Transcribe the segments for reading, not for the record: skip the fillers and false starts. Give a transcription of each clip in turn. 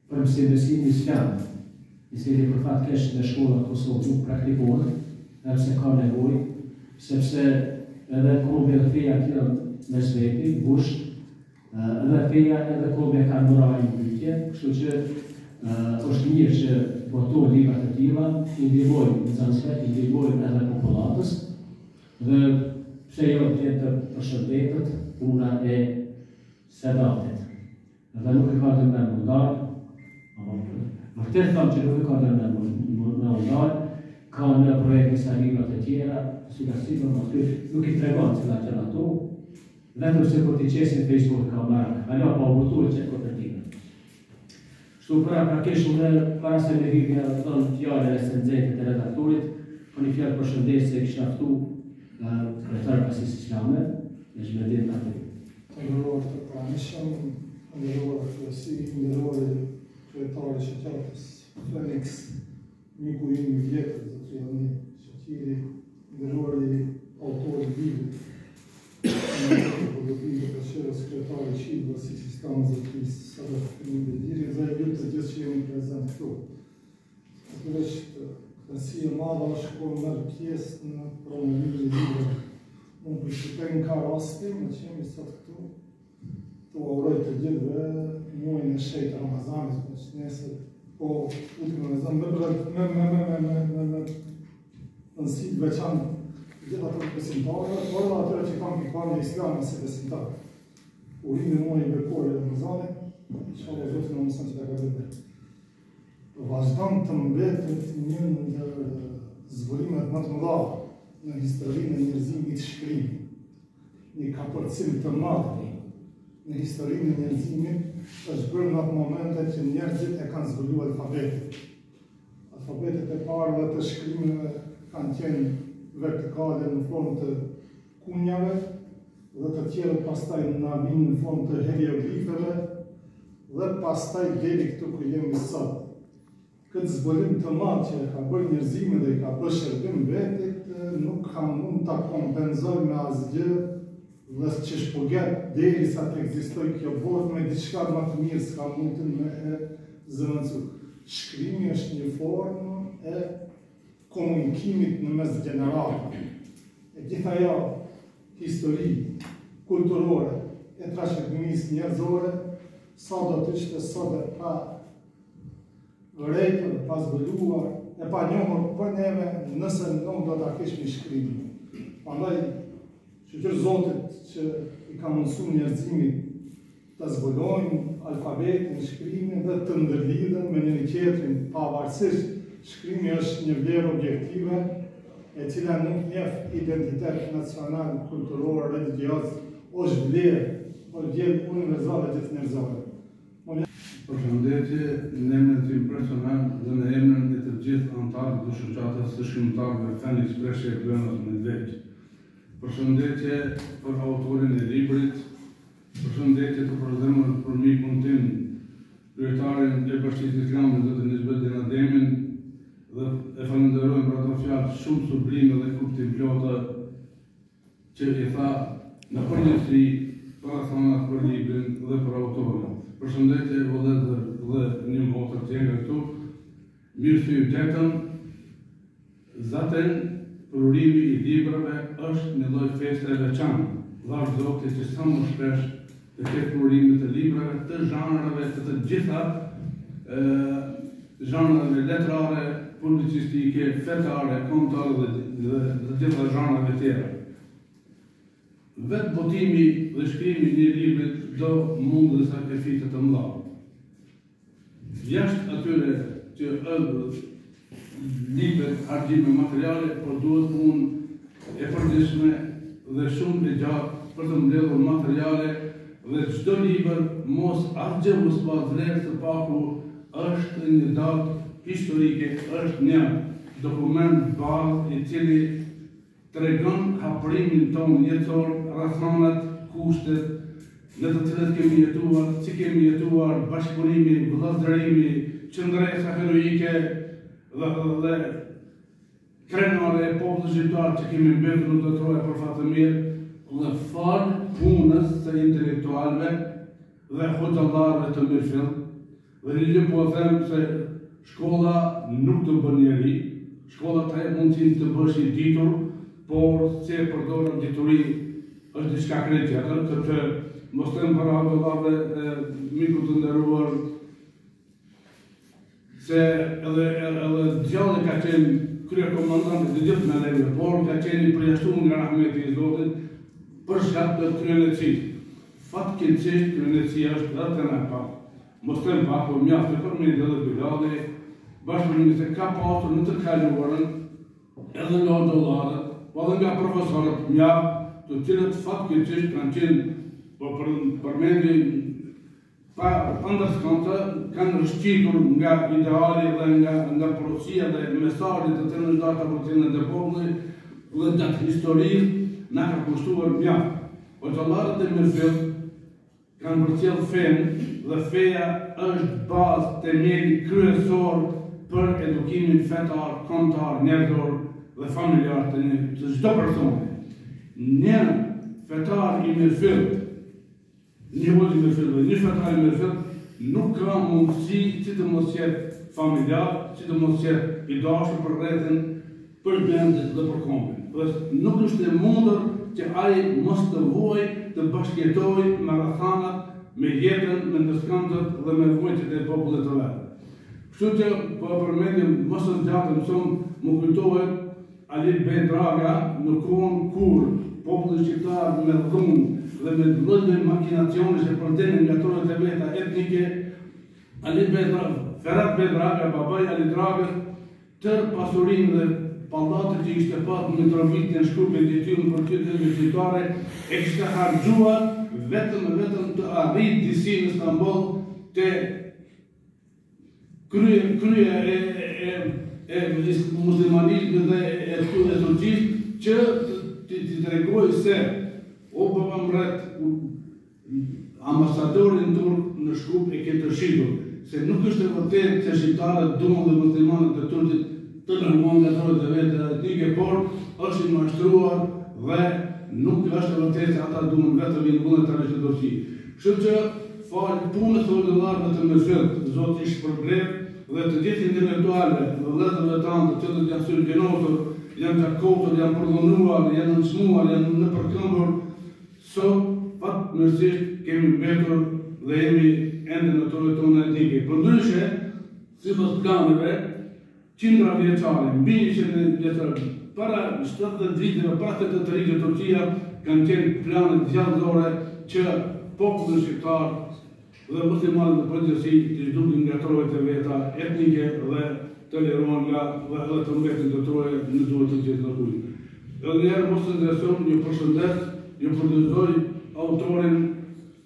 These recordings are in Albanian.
për mësimin islam, i cili për fat keq në shkollat të Kosovës nuk praktikohet, edhe pse ka nevojë, sepse edhe kombja e feja tjera mes veti, gusht, edhe feja edhe kombja kanë morale në bytje, kështu që është mirë që botohen libra të tilla, i ndihmojnë nxënësve, i ndihmojnë edhe popullatës, dhe pse jo të përshëndetet puna e sedatit. Dhe nuk e ka të me mundar, vërtet thamë që nuk e ka të me mundar, ka në projekte sa librat e tjera, nuk i tregon cilat janë ato, vetëm se kur t'i qesin Facebook ka marrë, ajo pa u botuar që kooperativën. Kështu pra kesh unë para se me hyrja dhënë fjalën e senxentit të redaktorit, po një fjalë përshëndetje se kisha ftu kryetar Pasis Islame, në Zhmendin aty. Të nderuar të pranishëm, nderuar kryesi, nderuar kryetari i shoqatës Phoenix, miku im i vjetër, zotëri Ani Shaqiri, nderuar autori i librit, Politike Këshirës, kryetari i Shqipërisë, Pasis Islame, zotëri Sadat Beldiri, dhe ju të gjithë që jeni prezent këtu. Natyrisht, kënaqësia e madhe është kur merr pjesë në promovimin e librave. Unë përshtypej nga rasti, me që jemi sot këtu, të uroj të gjithëve muajin e shenjtë Ramazanit, me që nesër, po ultimi Ramazan, me nënsi të veçantë gjithë ato besimtarëve, por edhe atyre që kanë pikpamje islame si besimtarë. Urimi muajit bekor i Ramazanit, inshallah Zoti na mëson që ta gabojmë. Vazhdon të mbetet një ndër zburimet më të mëdha në historinë e njerëzimit shkrimi. Një kapërcim të madh në historinë e njerëzimit është bërë në atë momente që njerëzit e kanë zbuluar alfabetin. Alfabetet e parë të shkrimeve kanë qenë vertikale në formë të kunjave dhe të tjerët pastaj na vinë në formë të hieroglifeve dhe pastaj deri këtu ku jemi sot. Këtë zbulim të madh që e ka bërë njerëzimi dhe i ka bërë shërbim vetit, nuk ka mund ta kompenzoj me asgjë dhe që shpoget derisa të ekzistojë kjo botë me diçka më të mirë s'ka mundën me e zëvendësu. Shkrimi është një formë e komunikimit në mes gjeneratave. E gjitha ajo histori kulturore e trashëgimisë njerëzore, sa do të ishte sot e pa rejtër, pa zbuluar, e pa njohur për neve, nëse nuk do ta kishim shkrimin. Prandaj, shqyrë Zotit që i ka mundësuar njerëzimit të zbulojnë alfabetin, shkrimin dhe të ndërlidhen me njëri tjetrin, pavarësisht shkrimi është një vlerë objektive, e cila nuk njeh identitet nacional, kulturor, religios, është vlerë, por vlerë universale gjithë njerëzore. Përshëndetje në emrin tim personal dhe në emrin e të gjithë anëtarëve të shoqatës së shkrimtarëve Phoenix Preshe Buenos Medveç. Përshëndetje për autorin e librit, përshëndetje të përdemur për mikun tim, kryetarin e Bashkisë Islame zotin Nizbetin Ademin, dhe e falenderojmë për ato fjalë shumë sublime dhe kuptim plota që i tha në përgjithësi para thonat për librin dhe për autorin. Përshëndetje vëllezër dhe një motër tjera këtu, mirë se ju gjetëm, zaten përurimi i librave është një lloj feste e veçantë. Vallë Zotit që sa më shpesh të ketë përurimet e librave të zhanrave të gjitha zhanrave letrare, publicistike, fetare, kombëtare dhe të gjitha zhanrave tjera. Vetë botimi dhe shkrimi një librit do mund dhe sakrifice të mëdha. Jashtë atyre që libret argjime materiale, por duhet punë e përditshme dhe shumë e gjatë për të mbledhur materiale dhe çdo libër mos asgjë mos pa vlerë të paku është një datë historike, është një dokument bazë i cili tregon haprimin tonë jetësor, rrethonat, kushtet në të cilat kemi jetuar, si kemi jetuar, bashkëpunimi, vëllazërimi, qëndresa heroike dhe krenare e popullit shqiptar që kemi mbetur në të troja për fatë mirë dhe falë punës së intelektualëve dhe hoxhallarëve të mirëfill, Dhe një gjë po them se shkolla nuk të bën njeri, shkolla të jep mundësinë të bësh i ditur, por se e përdorën dituri është diçka krejt tjetër, sepse mos them për avëllave miku të nderuar se edhe djalli ka qenë krye komandant të gjithë me neve, por ka qenë i përjashtuar nga rahmeti i Zotit për shkak të kryenëcisë. Fatkeqësisht kryenësia është edhe të na pak. Mos them pak, por mjaft të përmendë edhe Bilali, bashkëpunimi se ka pasur në të kaluarën edhe nga dollarët, po edhe nga profesorët mjaft, të cilët fatkeqësisht kanë qenë përmendje pa ndërskante, kanë rëshqitur nga ideali dhe nga porosia dhe mesazhet të të ndërta përcjellën e popullit dhe gjatë historisë na ka kushtuar mjaft. Hoxhallarët e Mirfill kanë përcjellë fenë dhe feja është bazë themeli kryesor për edukimin fetar, kombëtar, njerëzor dhe familjar të çdo personi. Një fetar i Mirfill, një hoxh i Mirfill dhe një fetar i Mirfill nuk ka mundësi që të mos jetë familjar, që të mos jetë i dashur për rrethin, për blendet dhe për kombin. Dhe nuk është e mundur që ai mos të vuaj të bashkëjetojë me rrethanat, me jetën, me ndërskëndët dhe me vujtjet e popullit të vet. Kështu që po përmendim mos të zgjatëm shumë, më kujtohet Ali Bej Draga në kohën kur populli shqiptar me dhunë dhe me lloj makinacione që përdenin nga trojet e veta etnike, Ali Bej Draga, Ferhat Bej Draga, babai Ali Dragës, tërë pasurinë dhe pallatet që ishte pas në Mitrovitin, Shkupin, Titjullin, për qytetin vizitorë, e kishte harxuar vetëm të arrit disi në Stamboll të krye e muslimanizmit dhe e turqisë që të tregoj se o baba mbret ambasadorin turk në Shkup e ke të shitur, se nuk është e vërtetë që shqiptarët duan dhe muslimanët e turqit të nërmuan nga trojet e veta etnike, por është i mashtruar dhe nuk është e vërtetë se ata duan vetëm i vullnetarisht të Turqi. Kështu që falë punës të hoxhallarëve të Mirfill, Zoti i shpërblet dhe të gjithë intelektualëve dhe vëllezërve tanë të cilët janë syrgjenosur, janë qarkotur, janë përdhunuar, janë nënçmuar, janë nëpërkëmbur, sot fatmirësisht kemi mbetur dhe jemi ende në trojet tona etnike. Përndryshe, sipas planeve, qindra vjeçare, mbi 100 vjeçare, para 70 viteve, para të rritë Turqia, kanë qenë planet gjallëzore që popullin shqiptar dhe muslimanët në përgjithësi të zhdukin nga trojet e veta etnike dhe të lirohen nga dhe të mbetin të troje në duhet të gjithë në kujtë. Edhe njerë mos të ndërson, një përshëndet, një përgjithëzoj autorin,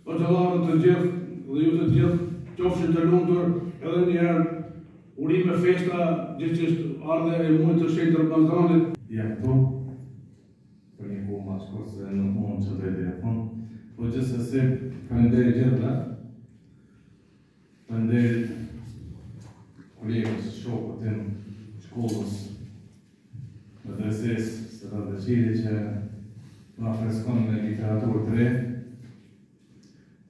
hoxhallarët të gjithë dhe ju të gjithë, qofshin të lumtur, edhe njerë urime festa gjithçisht ardhe e muajit të shenjtë Ramazanit. Jam këtu për një kohë më shkurt se nuk mund të bëj telefon, po gjithsesi faleminderit gjithëve. Faleminderit kolegës, shokut tim, shkollës, medresesë së Beqiri që na freskon me literaturë të re.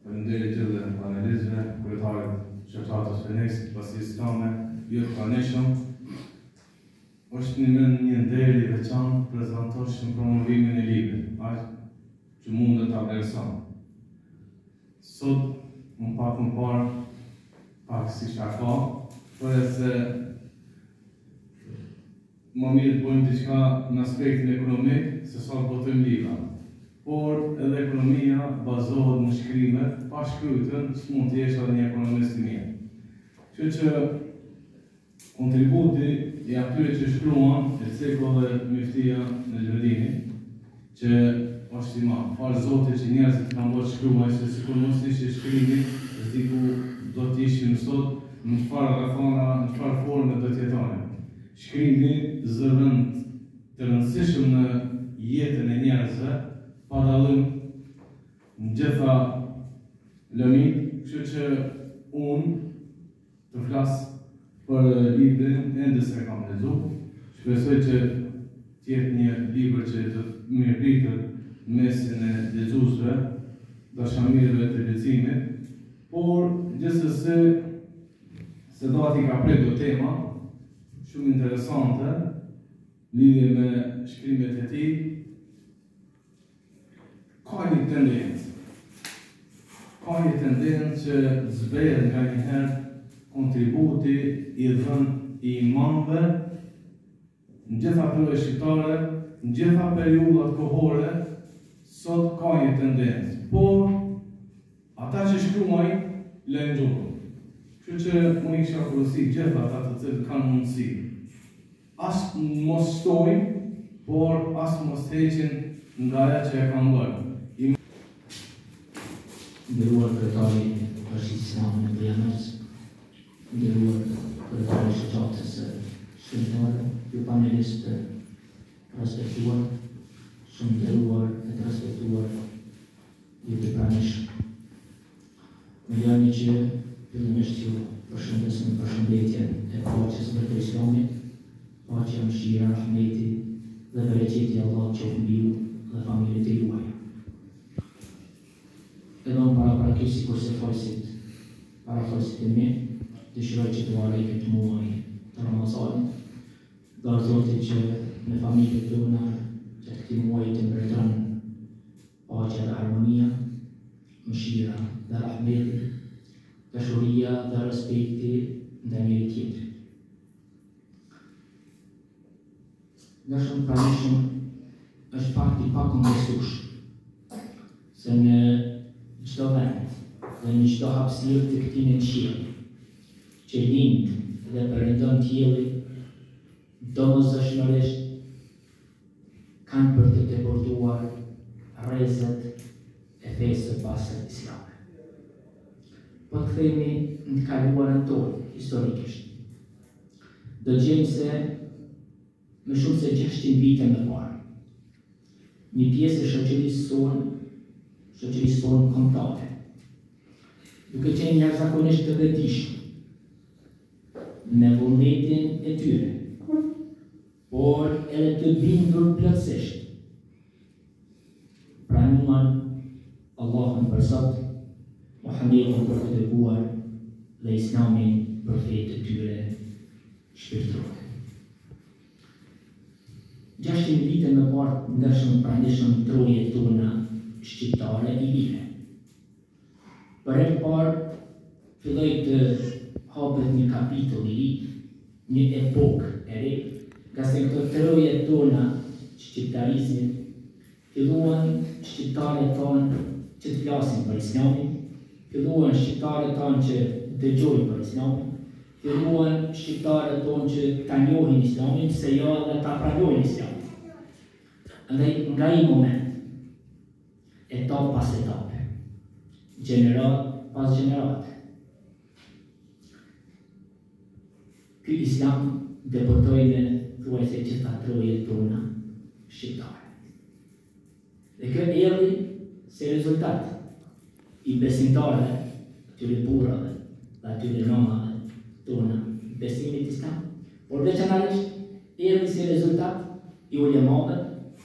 Faleminderit gjithë panelistëve, kryetarit shoqatës Fenix, Pasisë Islame, ju të pranishëm. është një nder i veçantë prezantosh në promovimin e librit, aq që mund ta vlerëson. Sot, më parë, pak si shaka, për e se më mirë të bojmë diçka në aspektin ekonomik, se sa të botojmë libra. Por edhe ekonomia bazohet në shkrimet, pa shkrytën, s'mund të jesh edhe një ekonomist i mirë. Kështu që kontributi i atyre që shkruan e Ceko dhe Miftia në Gjerdini, që është i madh. Falë Zotit që njerëzit kanë bërë shkruaj, se sikur mos ishte shkrimi, diku do të ishim sot në çfarë rrethana, në çfarë forme do të jetonin. Shkrimi zëvend të rëndësishëm në jetën e njerëzve, pa dallim në gjitha lëmit, kështu që unë të flas për librin ende se kam lexuar. Shpresoj që të jetë një libër që të mirëpritet mesin e lexuesve, dashamirëve të leximit, por gjithsesi se do ati ka prej do tema shumë interesante lidhje me shkrimet e tij. Ka një tendencë. Ka një tendencë që zbehet nga njëherë kontributi i dhënë i imamëve në gjitha periudhat shqiptare, në gjitha periudhat kohore, sot ka një tendencë. Por ata që shkruajnë lënë gjurmë. Kështu që unë i kisha përgësi gjitha ata të cilët kanë mundësi. As mos shtojnë, por as mos heqin nga ajo që e kanë bërë. Nderuar kryetari i Bashkisë Islame në Brianës, nderuar kryetari i shoqatës shkrimtare, ju panelistë respektuar, shumë nderuar e të respektuar ju të pranishëm. Më lani që fillimisht ju përshëndesim përshëndetjen e paqes ndër të Islamit, paqja, mëshira, rahmeti dhe bereqeti i Allahut qoftë mbi ju dhe familjet e juaja. Edhe unë paraprakisht sikur se parafolësit e mi, dëshiroj që të uaroj këtë muaj të Ramazanit, dorë Zotit që me familjet tona që këtij muaji të mbretëron paqja dhe harmonia, mëshira dhe rahmeti, dashuria dhe respekti ndaj njëri tjetrit. Ndershëm pranishëm është fakti pa kontestues se në çdo vend dhe në çdo hapësirë të këtij në qiell, që lind dhe përëndon qielli, domosdoshmërisht kanë për të deportuar rrezet e fesë së pastër islame. Po të kthehemi në të kaluarën tonë historikisht. Do gjejmë se më shumë se 600 vite më parë, një pjesë e shoqërisë tonë kombëtare, duke qenë jashtëzakonisht të vetëdijshëm me vullnetin e tyre, por edhe të bindur plotësisht, pranuan Allahun për Zot, Muhamedit për të dërguar dhe Islamin për fe të tyre shpirtërore. 600 vite më parë ndershëm pranishëm trojet tona shqiptare i lire. Për herë të parë filloi të hapet një kapitull i ri, një epokë e re, nga se këto trojet tona shqiptarisë filluan shqiptarët tonë që të flasin për Islamin, filluan shqiptarët tonë që dëgjojnë për Islamin, filluan shqiptarët tonë që ta njohin Islamin, se jo dhe ta pranojnë Islamin. Andaj nga i moment, etapë pas etape, gjenerat pas gjenerat, ky Islam deportoi në thuajse gjitha trojet tona shqiptare. Dhe kjo erdhi si rezultat i besimtarëve, atyre burrave dhe atyre nomave tona besimit islam, por veçanërisht erdhi si rezultat i ulemave,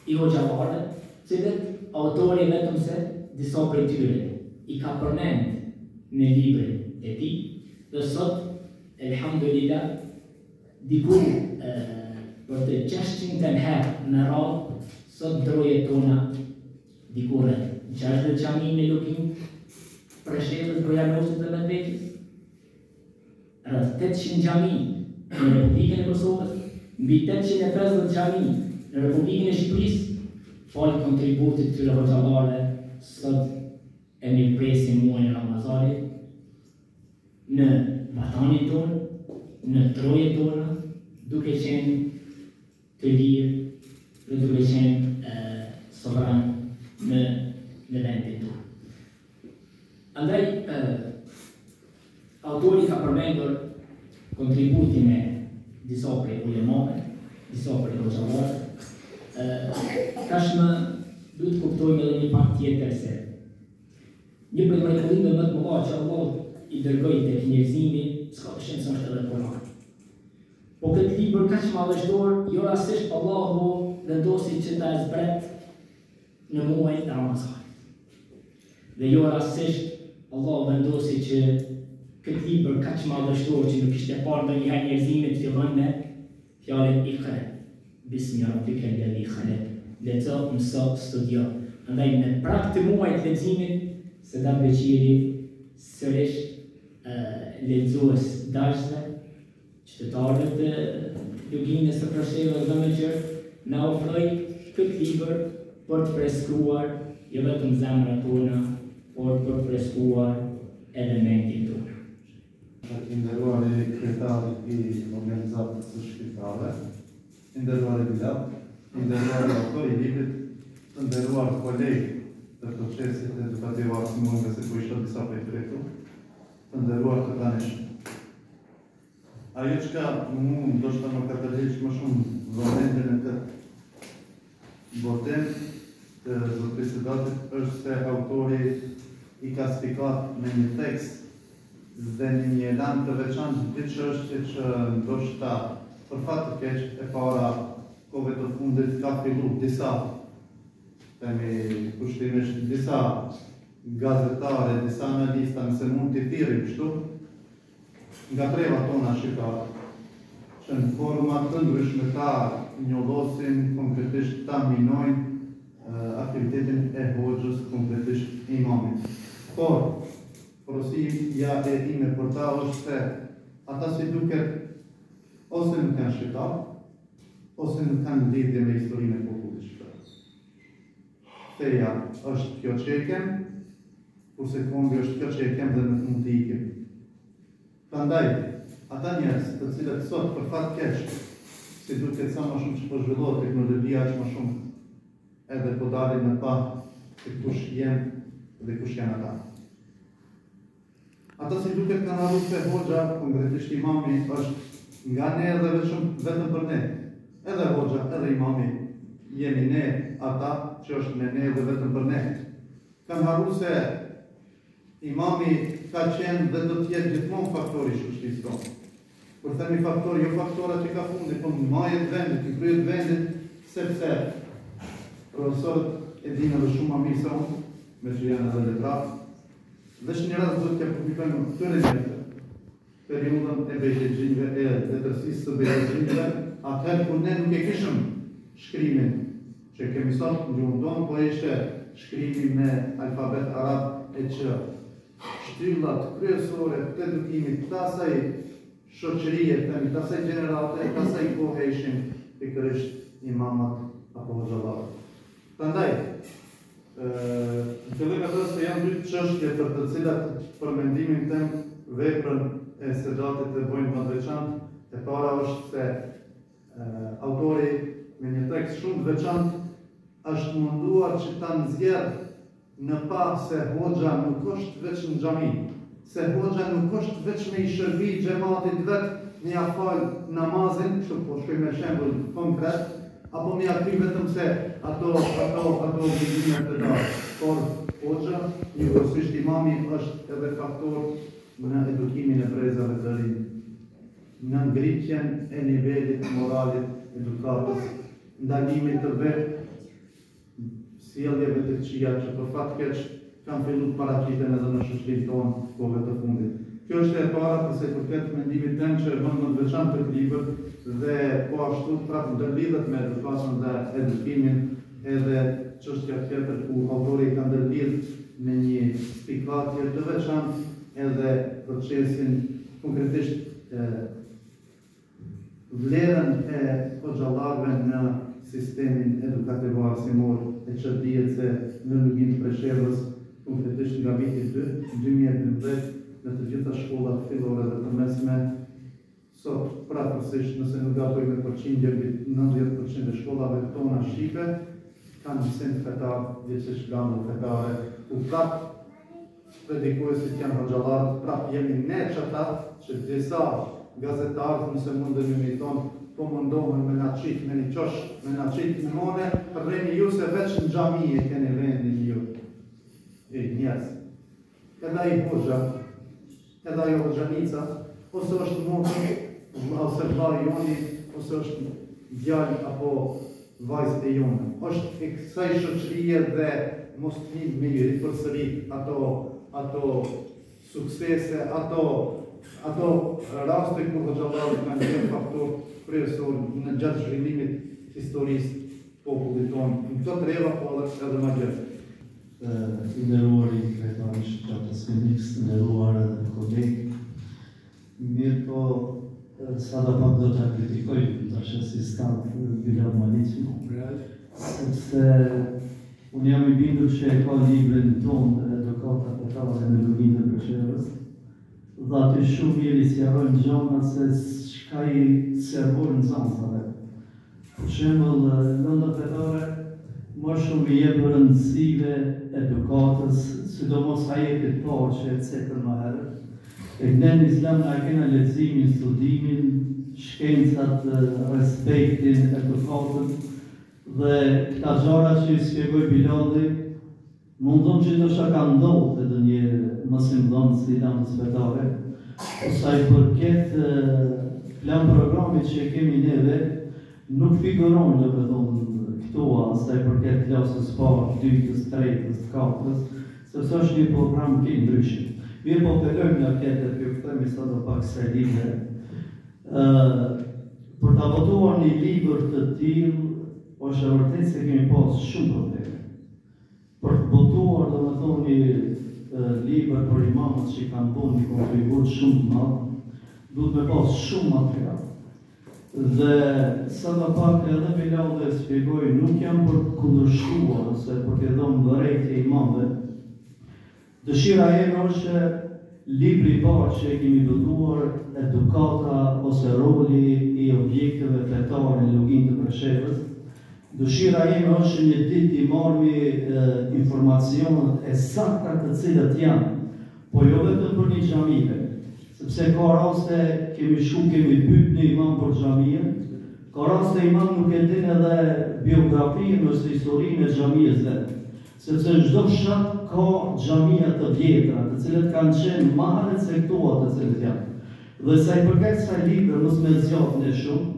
i hoxhavarëve, cilët autori vetëm se disa prej tyre i ka përmend në librin e tij, dhe sot, elhamdulillah, diku për të 600 herë në radhë, sot trojet tona diku rreth 60 xhami në Lukin, Preshevës, Bojanosit dhe Medvegjës, rreth 800 xhami në Republikën e Kosovës, mbi 850 xhami në Republikën e Shqipërisë, falë kontributit të hoxhallarëve, sot e mirëpresim muajin e Ramazanit në vatanin tonë, në trojet tona, duke qenë të lirë dhe duke qenë sovran në vendin tonë. Andaj, autori ka përmendur kontributin e disa prej ulemave, disa prej hoxhallarëve. Tashmë duhet kuptojmë edhe një pak tjetër se një prej mrekullimeve më të mëdha që Allah i dërgoi tek njerëzimi, s'ka të shënësën është edhe Kurani. Po këtë libër kaq madhështor, jo rastisht Allahu vendosi që ta zbret në muajin e Ramazanit. Dhe jo rastisht Allahu vendosi që këtë libër kaq madhështor që nuk ishte parë ndonjëherë njerëzimit fillon me fjalën Iqra. Bismi rabbika alladhi khalaq. Lezo, mëso, studio. Andaj në prag të muajit leximit Sedam Beqiri sërish lexues dashme, qytetarëve të luginës së Preshevës dhe Meqer na ofroi këtë libër për të freskruar jo vetëm zemrat tona, por për të freskruar edhe mendjen tonë. I nderuari kryetari I organizatës së shkrimtarëve, I nderuari Bilat, I nderuari autori I librit, të nderuar kolegë të procesit edukativ arsimor nga se po isha disa prej tretu, të nderuar të tanishëm. Ajo që ka mu ndoshta më ka tërheqë më shumë vëmendjen në këtë botem të zotërisëdatit është se autori I ka spikat me një tekst dhe një elan të veçantë diçka është që ndoshta për fat të keq e para kohëve të fundit ka filluar disa kushtimisht disa gazetare, disa analista nëse mund t'i thirrim kështu nga treva tona shqiptare që në forma të ndryshme ta njollosin, konkretisht ta minojnë aktivitetin e hoxhës, konkretisht imamit. Por, porosia e ime për ta është se ata si duket ose nuk kanë shqiptar, ose nuk kanë lidhje me historinë e popullit shqiptar. Feja është kjo që e kem, kurse kombi është kjo që e kem dhe nuk mund t'i ikim. Prandaj, ata njerëz të cilët sot për fat keq, si duket sa më shumë që po zhvillohet teknologjia aq më shumë, edhe po dalin në pa se kush jenë dhe kush janë ata. Ata si duket kanë arruar se hoxha, konkretisht imami, është nga ne edhe vetëm për ne. Edhe hoxha, edhe imami, jemi ne ata që është me ne dhe vetëm për ne. Kanë harruar se imami ka qenë dhe do të jetë gjithmonë faktori I shoqërisë tonë. Kur themi faktori, jo faktora që ka fundi, po majet vendit, I kryet vendit, sepse profesorët e dinë edhe shumë më mirë se unë, me që janë edhe letratë, dhe që një rast do t'ja publikojmë këtyre njerëzve, periudhën e bejqegjinjve, e letërsisë së bejqegjinjve, atëherë kur ne nuk e kishëm shkrimin që kemi sot në gjuhën tonë, po ishte shkrimi me alfabet arab e që shtyllat kryesore të edukimit të asaj shoqërie, të asaj gjenerate, të asaj kohe ishin pikërisht imamat apo hoxhallarët. Prandaj, në fillim ato se janë dy çështje për të cilat për mendimin tim veprën e Sedatit e bojnë më të veçantë. E para është se autori me një tekst shumë të veçantë është munduar që ta nxjerrë në pa se hoxha nuk është veç në xhami, se hoxha nuk është veç me I shërbi xhamatit vet me ia fal namazin, kështu po shkoj me shembull konkret, apo me ia kry vetëm se ato obligime të darë. Por hoxha, njëkohësisht imami është edhe faktor në edukimin e brezave të rinj, në ngritjen e nivelit moralit edukatës, ndalimit të vetë sjelljeve të këqija që për fat keq kanë filluar paraqiten edhe në shoqërinë tonë kohëve të fundit. Kjo është e para përse përket mendimit tim që bën më të veçantë këtë libër dhe po ashtu prapë ndërlidhet me edukatën dhe edukimin edhe çështja tjetër ku autori ka ndërlidh me një spikatje të veçantë edhe procesin konkretisht vlerën e hoxhallarëve në sistemin edukativ arsimor e që dihet se në luginë të Preshevës konkretisht nga viti 2012 në të gjitha shkollat fillore dhe të mesme, sot praktësisht nëse nuk gaboj me përqindje, 90% e shkollave tona shqipe kanë mësim fetar, vjeçish gambull fetare, ku prap predikuesit janë hoxhallarë, prap jemi ne qëta që disa gazetarët nëse mundën me tonë, po mundohen me na qit, me një qosh, me na qit në mone, përrejni ju se veç në xhami e keni vendin ju. Njerëz. Edhe ai hoxha, edhe ajo hoxhanica, ose është motë, ose vllai joni, ose është djalë apo vajzë e jonë. Është e kësaj shoqërie dhe mos t'nim me i ripërsërit ato suksese, ato raste kur hoxhallarët kanë qenë faktor kryesor në gjatë zhvillimit historisë popullit tonë. Në këto treva, po edhe më gjatë. I nderuari kryetari i shoqatës Phoenix, nderuar edhe kolegë. Mirë po, sa do pak do të kritikoj tash asistant Bilal Malici, sepse unë jam i bindur që e ka librin tonë edukata petare në Luginë të Preshevës, dhe aty shumë mirë i sqarojnë gjona se çka i servojnë nxënësave. Për shembull, lënda fetare më shumë i jep rëndësive edukatës, sidomos ajetit parë që e cekën më herët. E ne në Islam na kena leximin, studimin, shkencat, respektin, edukatën, dhe këta gjëra që i shpjegoj Bilalli, mundon që ndoshta ka ndodhur edhe një mësimdhënës i lëndës fetare, sa i përket plan programit që e kemi neve, nuk figuron domethënë këtu sa i përket klasës parë, dytës, tretës, katërës, sepse është një program ke ndryshëm. Mirë po pelojmë në aketet, kjo këthemi sa do pak se libe. Për të votuar një libër të tillë, është e vërtetë se kemi pas shumë probleme. Për të votuar, domethënë një libër për imamët që kanë bërë një kontribut shumë të madh, duhet me pas shumë material. Dhe sa do pak edhe Bilal dhe shpjegoj, nuk jam për të kundërshtuar ose për të dhënë vërejtje imamëve. Dëshira jeme është libri i parë që e kemi votuar, edukata ose roli i objekteve fetare në Luginë të Preshevës. Dëshira jeme është një ditë i marrmi informacionet e sakta të cilët janë, po jo vetëm për një xhamive, sepse ka raste kemi pyet një imam për xhamien, ka raste imam nuk e din edhe biografinë ose historinë e xhamisë vetë, sepse në çdo fshat ka xhamia të vjetra, të cilët kanë qenë më herët se këto të cilët janë. Dhe sa i përket kësaj libri, mos me zgjat ne shumë,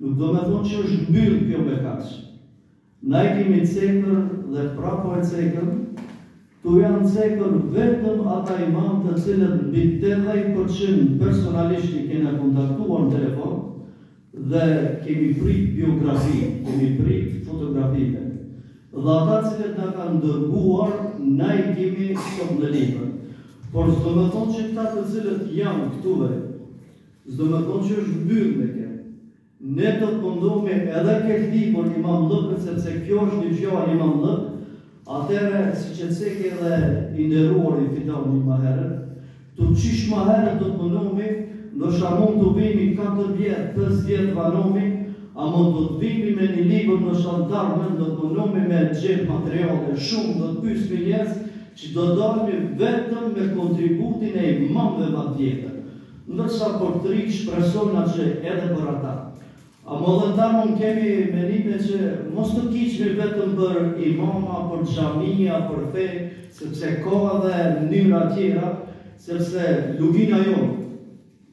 nuk do me thonë që është mbyll kjo me kaq. Na e kemi cekër dhe prapo e cekër, tu janë cekër vetëm ata imam të cilët mbi 80% personalisht i kena kontaktuar në telefon dhe kemi prit biografi, kemi prit fotografive. Dhe ata cilët na kanë dërguar, na i kemi sot në libër. Por s'do me thonë që këta të cilët janë këtuve, s'do me thonë që është mbyll me kjo. Ne do të mundohemi edhe këtë libër Imam Lëkët, sepse kjo është një fjalë Imam Lëk, atëherë siç e cekë edhe i nderuar i Fidan më herët, të qish më herët do të mundohemi, ndoshta mund të vini 4 vjet, 5 vjet vanomi, a mund të vini me një libër ndoshta ndarmën, do të mundohemi me gjetë materiale shumë, do të pyesim njerëz që do dalmi vetëm me kontributin e imamëve më tjetër. Ndërsa për të ri shpresojna që edhe për ata. A modëntar mund kemi menime që mos të kiqmi vetëm për imama, për xhamia, për fe, sepse ka edhe mënyra tjera, sepse Lugina jonë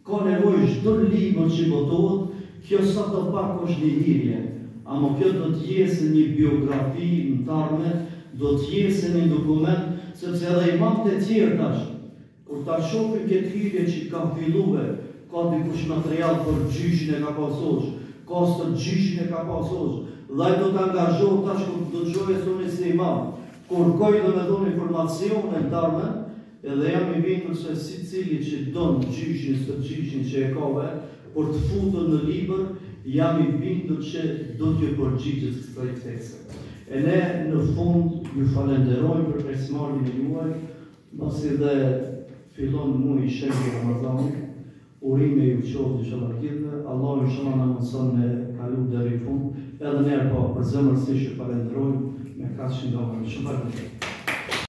ka nevojë çdo libër që votohet, kjo sa të pak është një hirje, ama kjo do të jesë një biografi në tarme, do të jesë një dokument, sepse edhe imamët e tjerë tash, kur ta shohim këtë hirje që ka filluar, ka dikush material për gjyshin e ka pasosh, ka së gjyshin e ka pasosh, dhe ai do të angazhohet tash kur do të shojë sonë si imam, kur koj do me thonë informacione në tarme, edhe jam i bindur se secili që don gjyshin, së gjyshin që e ka por të futur në libër, jam i bindur që do t'ju përgjigjet kësaj tekste. E ne në fund ju falenderojmë për pjesëmarrjen e juaj, pasi dhe fillon muaji i shehtë Ramazanit. Urime ju qoftë inshallah gjithëve, Allahu inshallah na mëson me kalu deri në fund, edhe ne po për zemërsisht ju falenderojmë me kaq që ndodhem. Shumë faleminderit.